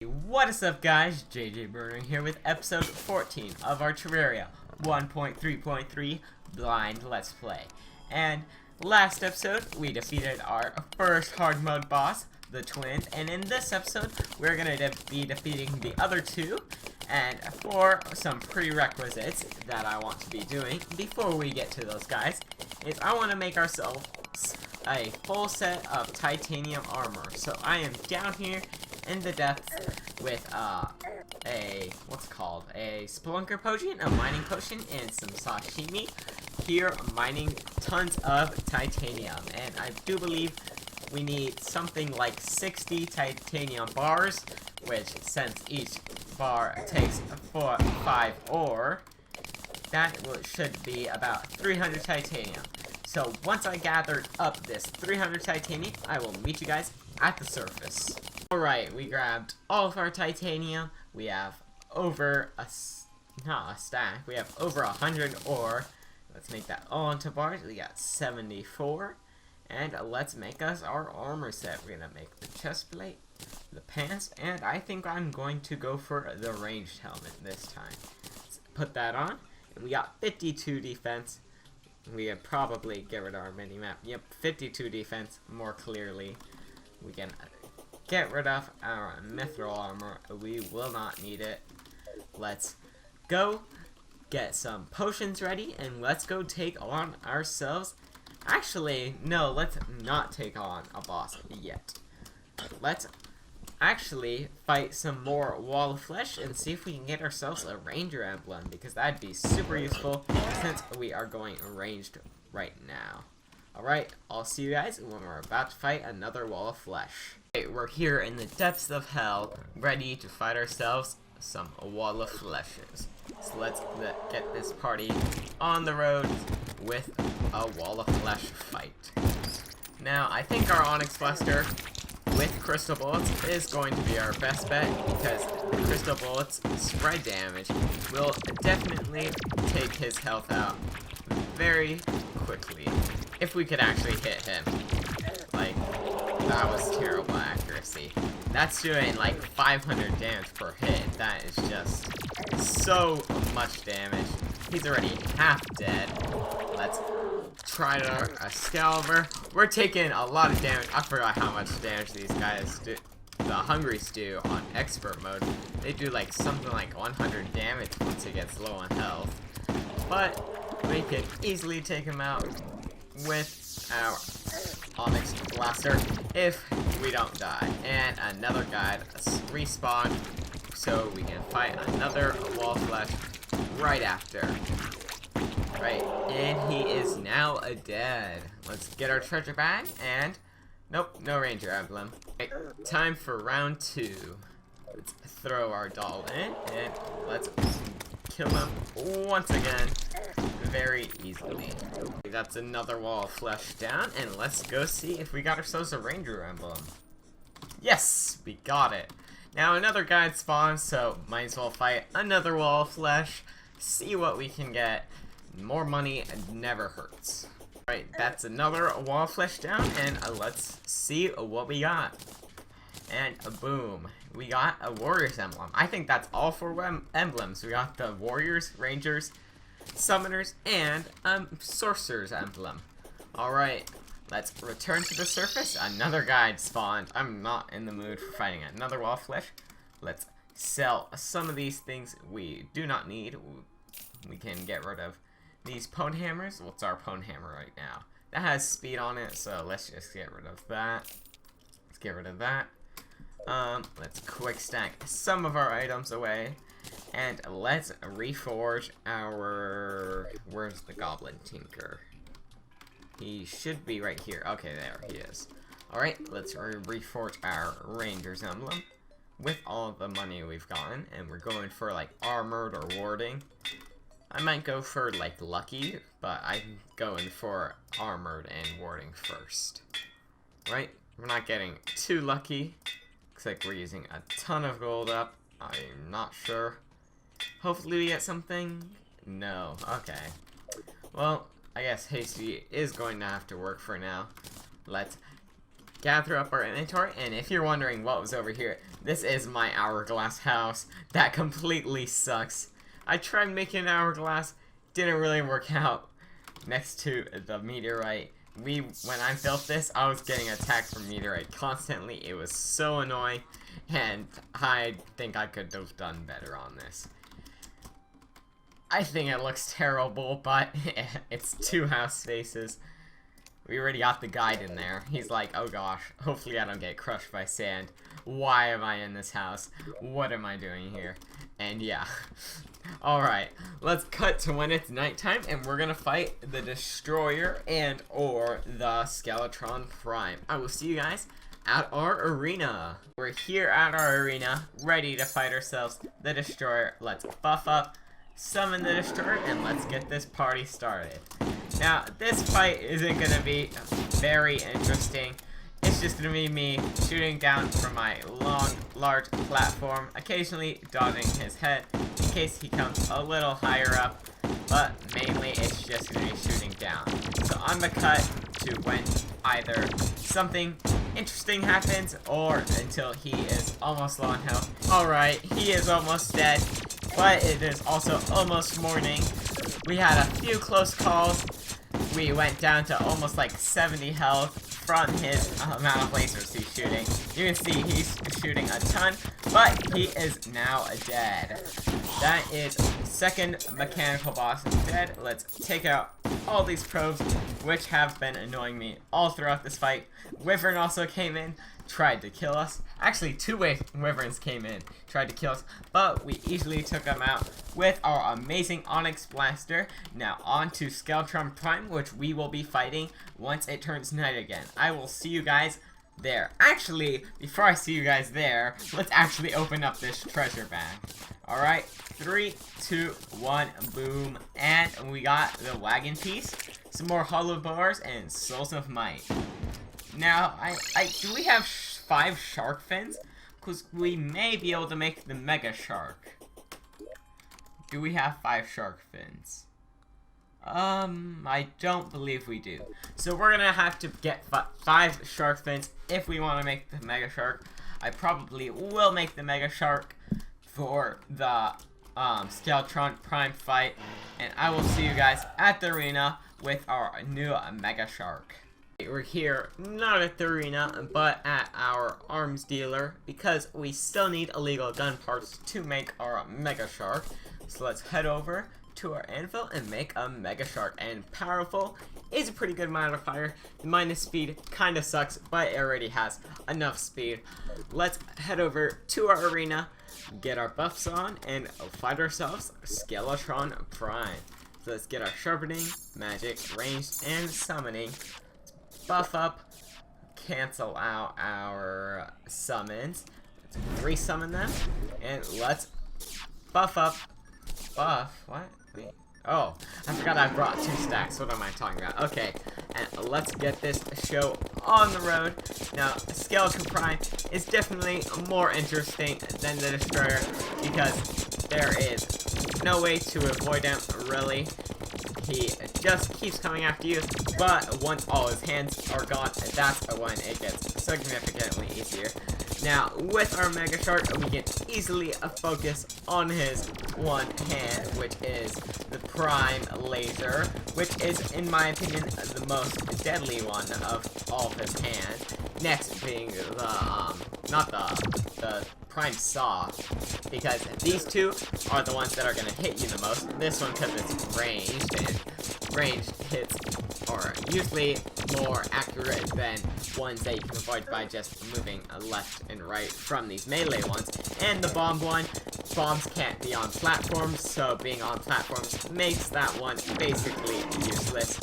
What is up, guys? JJburner here with episode 14 of our Terraria 1.3.3 blind Let's Play. And last episode, we defeated our first hard mode boss, the twins, and in this episode, we're going to be defeating the other two. And for some prerequisites that I want to be doing before we get to those guys, is I want to make ourselves a full set of titanium armor. So I am down here in the depths with what's it called? A spelunker potion, a mining potion, and some sashimi. Here mining tons of titanium, and I do believe we need something like 60 titanium bars, which since each bar takes 5 ore, that should be about 300 titanium. So once I gathered up this 300 titanium, I will meet you guys at the surface. Alright, we grabbed all of our titanium. We have over not a stack, we have over 100 ore. Let's make that all into bars. We got 74. And let's make us our armor set. We're gonna make the chest plate, the pants, and I think I'm going to go for the ranged helmet this time. Let's put that on. We got 52 defense. We can probably get rid of our mini-map. Yep, 52 defense, more clearly. We can get rid of our mithril armor. We will not need it. Let's go get some potions ready, and let's go take on ourselves. Actually, no, let's not take on a boss yet. Let's actually fight some more wall of flesh and see if we can get ourselves a ranger emblem, because that'd be super useful since we are going ranged right now. Alright, I'll see you guys when we're about to fight another wall of flesh. Okay, we're here in the depths of hell, ready to fight ourselves some wall of fleshes. So let's get this party on the road with a wall of flesh fight. Now, I think our Onyx Buster with crystal bullets is going to be our best bet, because the crystal bullets spread damage will definitely take his health out very quickly. If we could actually hit him. Like, that was terrible accuracy. That's doing like 500 damage per hit. That is just so much damage. He's already half dead. Let's try our Excalibur. We're taking a lot of damage. I forgot how much damage these guys do. The Hungries do on expert mode. They do like something like 100 damage once it gets low on health. But we could easily take him out with our Onyx Blaster if we don't die. And another guy respawn so we can fight another wall flesh right after. Right, and he is now dead. Let's get our treasure back, and nope, no ranger emblem. Okay, time for round 2. Let's throw our doll in, and let's kill him once again very easily. That's another wall of flesh down, and let's go see if we got ourselves a ranger emblem. Yes, we got it. Now another guide spawns, so might as well fight another wall of flesh, see what we can get. More money never hurts. Right, that's another wall of flesh down, and let's see what we got. And boom, we got a warrior's emblem. I think that's all 4 emblems. We got the warriors, rangers, summoners, and sorcerer's emblem. Alright, let's return to the surface. Another guide spawned. I'm not in the mood for fighting another wall of flesh. Let's sell some of these things we do not need. We can get rid of these pwn hammers. What's our pwn hammer right now? That has speed on it, so let's just get rid of that. Let's get rid of that. Let's quick stack some of our items away. And let's reforge our... Where's the Goblin Tinker? He should be right here. Okay, there he is. Alright, let's reforge our Ranger's emblem with all the money we've gotten. And we're going for like armored or warding. I might go for like lucky, but I'm going for armored and warding first. Right? We're not getting too lucky. Looks like we're using a ton of gold up. I'm not sure. Hopefully we get something. No. Okay. Well, I guess Hasty is going to have to work for now. Let's gather up our inventory, and if you're wondering what was over here, this is my hourglass house. That completely sucks. I tried making an hourglass, didn't really work out next to the meteorite. When I built this, I was getting attacked from meteorite constantly. It was so annoying, and I think I could have done better on this. I think it looks terrible, but it's 2 house faces. We already got the guide in there. He's like, oh gosh, hopefully I don't get crushed by sand. Why am I in this house? What am I doing here? And yeah. Alright, let's cut to when it's nighttime, and we're gonna fight the Destroyer and or the Skeletron Prime. I will see you guys at our arena. We're here at our arena, ready to fight ourselves, the Destroyer. Let's buff up, summon the Destroyer, and let's get this party started. Now, this fight isn't gonna be very interesting. It's just gonna be me shooting down from my long, large platform, occasionally dodging his head in case he comes a little higher up, but mainly it's just gonna be shooting down. So I'm gonna cut to when either something interesting happens or until he is almost low on health. Alright, he is almost dead, but it is also almost morning. We had a few close calls. We went down to almost like 70 health from his amount of lasers he's shooting. You can see he's shooting a ton, but he is now dead. That is second mechanical boss dead. Let's take out all these probes, which have been annoying me all throughout this fight. Wyvern also came in, tried to kill us. Actually, 2 Wyverns came in, tried to kill us, but we easily took them out with our amazing Onyx Blaster. Now on to Skeletron Prime, which we will be fighting once it turns night again. I will see you guys there. Actually, before I see you guys there, let's actually open up this treasure bag. Alright, 3, 2, 1, boom, and we got the wagon piece, some more hollow bars, and souls of might. Now, do we have 5 shark fins? Because we may be able to make the mega shark. Do we have 5 shark fins? I don't believe we do. So we're gonna have to get 5 shark fins if we want to make the mega shark. I probably will make the mega shark for the Skeletron Prime fight, and I will see you guys at the arena with our new mega shark. We're here, not at the arena, but at our arms dealer, because we still need illegal gun parts to make our mega shark. So let's head over to our anvil and make a mega shark. And powerful is a pretty good modifier. The minus speed kind of sucks, but it already has enough speed. Let's head over to our arena, get our buffs on, and fight ourselves Skeletron Prime. So let's get our sharpening, magic, ranged, and summoning. Buff up, cancel out our summons, let's resummon them, and let's buff up, what? Wait. Oh, I forgot I brought 2 stacks, what am I talking about? Okay, and let's get this show on the road. Now, Skeleton Prime is definitely more interesting than the Destroyer, because there is no way to avoid him, really. He just keeps coming after you, but once all his hands are gone, that's when it gets significantly easier. Now, with our Mega Shark, we can easily focus on his one hand, which is the Prime Laser, which is, in my opinion, the most deadly one of all of his hands. Next being the, not the Prime Saw, because these 2 are the ones that are going to hit you the most. This one because it's ranged, and ranged hits are usually more accurate than ones that you can avoid by just moving left and right from these melee ones. And the bomb one, bombs can't be on platforms, so being on platforms makes that one basically useless.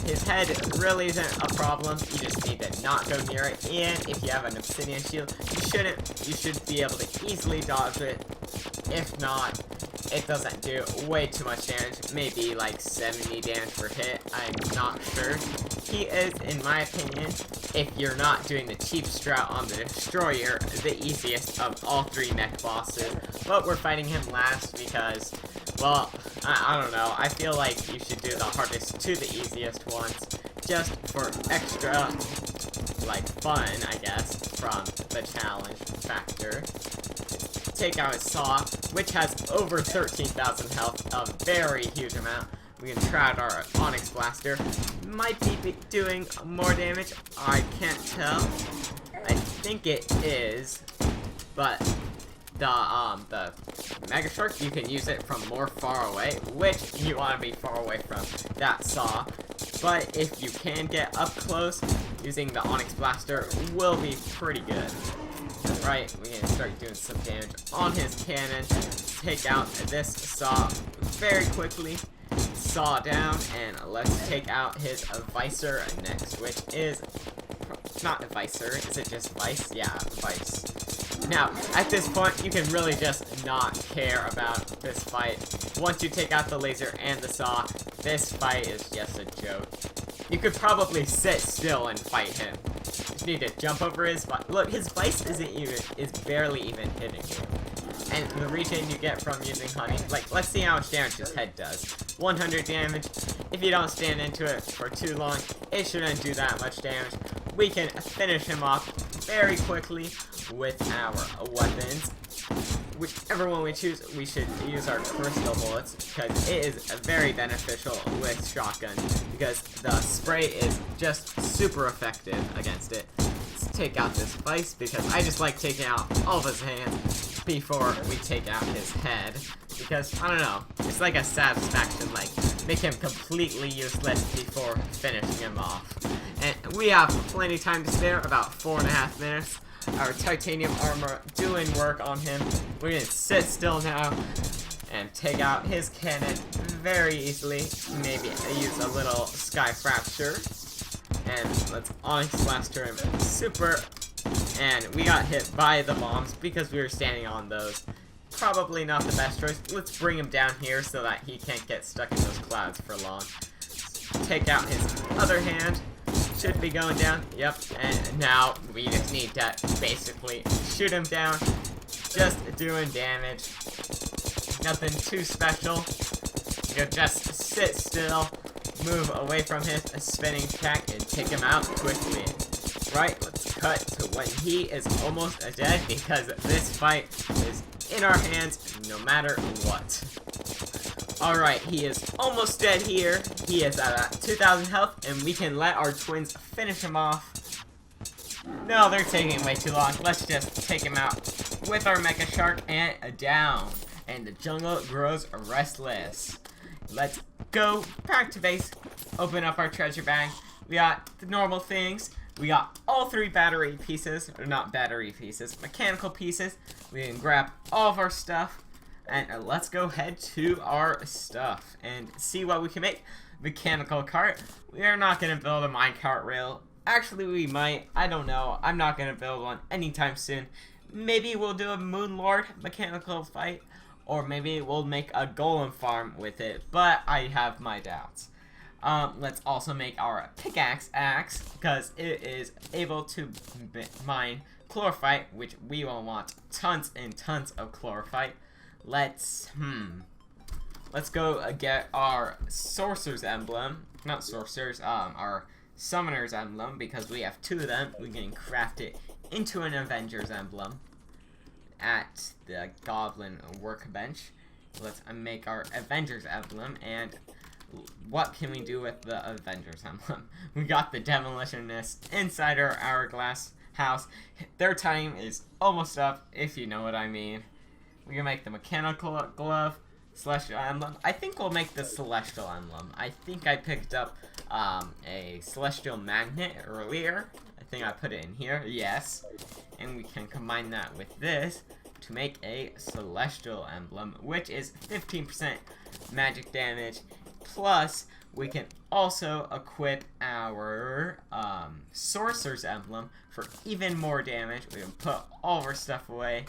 His head really isn't a problem, you just need to not go near it, and if you have an obsidian shield, you should be able to easily dodge it. If not, it doesn't do way too much damage, maybe like 70 damage per hit, I'm not sure. He is, in my opinion, if you're not doing the cheap strat on the Destroyer, the easiest of all 3 mech bosses, but we're fighting him last because, well, I don't know, I feel like you should do the hardest to the easiest ones, just for extra like, fun, I guess, from the challenge factor. Take out his saw, which has over 13,000 health, a very huge amount. We can try out our Onyx Blaster. Might be doing more damage. I can't tell. I think it is, but the Mega Shark, you can use it from more far away, which you want to be far away from that saw. But if you can get up close, using the Onyx Blaster will be pretty good. Right, we can start doing some damage on his cannon. Take out this saw very quickly. Saw down, and let's take out his visor next, which is not a visor. Is it just vice? Yeah, vice. Now, at this point, you can really just not care about this fight. Once you take out the laser and the saw, this fight is just a joke. You could probably sit still and fight him. You just need to jump over his vice. Look, his vice is barely even hitting you. And the regen you get from using honey, like, let's see how much damage his head does. 100 damage. If you don't stand into it for too long, it shouldn't do that much damage. We can finish him off very quickly with our weapons. Whichever one we choose, we should use our crystal bullets, because it is very beneficial with shotgun, because the spray is just super effective against it. Let's take out this vice, because I just like taking out all of his hands before we take out his head, because, I don't know, it's like a satisfaction, like, make him completely useless before finishing him off. And we have plenty of time to spare, about 4.5 minutes. Our titanium armor doing work on him. We're gonna sit still now and take out his cannon very easily. Maybe use a little sky fracture. And let's Onyx Blaster him super. And we got hit by the bombs because we were standing on those. Probably not the best choice. Let's bring him down here so that he can't get stuck in those clouds for long. Take out his other hand. Should be going down. Yep. And now we just need to basically shoot him down. Just doing damage. Nothing too special. You just sit still, move away from his spinning attack, and take him out quickly. Right, let's cut to when he is almost dead, because this fight is in our hands no matter what. Alright, he is almost dead here. He is at 2,000 health, and we can let our twins finish him off. No, they're taking way too long. Let's just take him out with our Mecha Shark, and down. And the jungle grows restless. Let's go back to base, open up our treasure bag. We got the normal things. We got all 3 battery pieces, or not battery pieces, mechanical pieces. We can grab all of our stuff. And let's go head to our stuff and see what we can make. Mechanical cart. We are not going to build a minecart rail. Actually, we might. I don't know. I'm not going to build one anytime soon. Maybe we'll do a Moonlord mechanical fight. Or maybe we'll make a golem farm with it. But I have my doubts. Let's also make our pickaxe axe, because it is able to mine chlorophyte, which we will want tons and tons of chlorophyte. Let's go get our sorcerer's emblem. Not sorcerer's, our summoner's emblem, because we have 2 of them. We can craft it into an Avenger's emblem at the goblin workbench. Let's make our Avenger's emblem, and what can we do with the Avenger's emblem? We got the demolitionist inside our hourglass house. Their time is almost up, if you know what I mean. We can make the mechanical glove, celestial emblem. I think we'll make the celestial emblem. I think I picked up a celestial magnet earlier. I think I put it in here. Yes. And we can combine that with this to make a celestial emblem, which is 15% magic damage. Plus, we can also equip our sorcerer's emblem for even more damage. We can put all of our stuff away.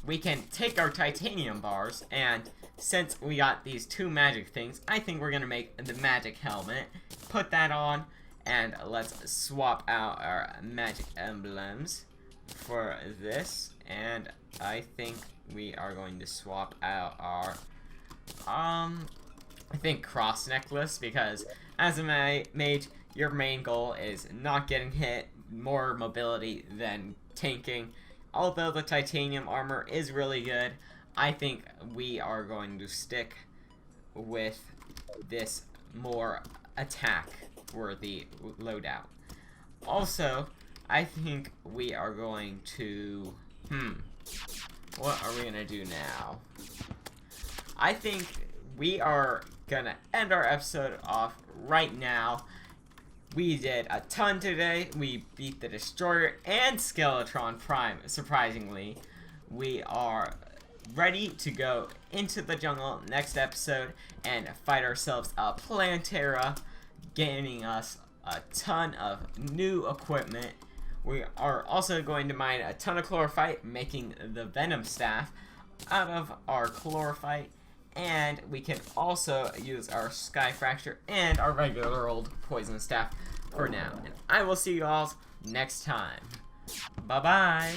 We can take our titanium bars, and since we got these 2 magic things, I think we're gonna make the magic helmet. Put that on, and let's swap out our magic emblems for this. And I think we are going to swap out our I think cross necklace, because as a mage, your main goal is not getting hit, more mobility than tanking. Although the titanium armor is really good, I think we are going to stick with this more attack-worthy loadout. Also, I think we are going to... what are we going to do now? I think we are going to end our episode off right now. We did a ton today. We beat the Destroyer and Skeletron Prime, surprisingly. We are ready to go into the jungle next episode and fight ourselves a Plantera, gaining us a ton of new equipment. We are also going to mine a ton of chlorophyte, making the Venom Staff out of our chlorophyte. And we can also use our Sky Fracture and our regular old Poison Staff for now. And I will see you all next time. Bye-bye.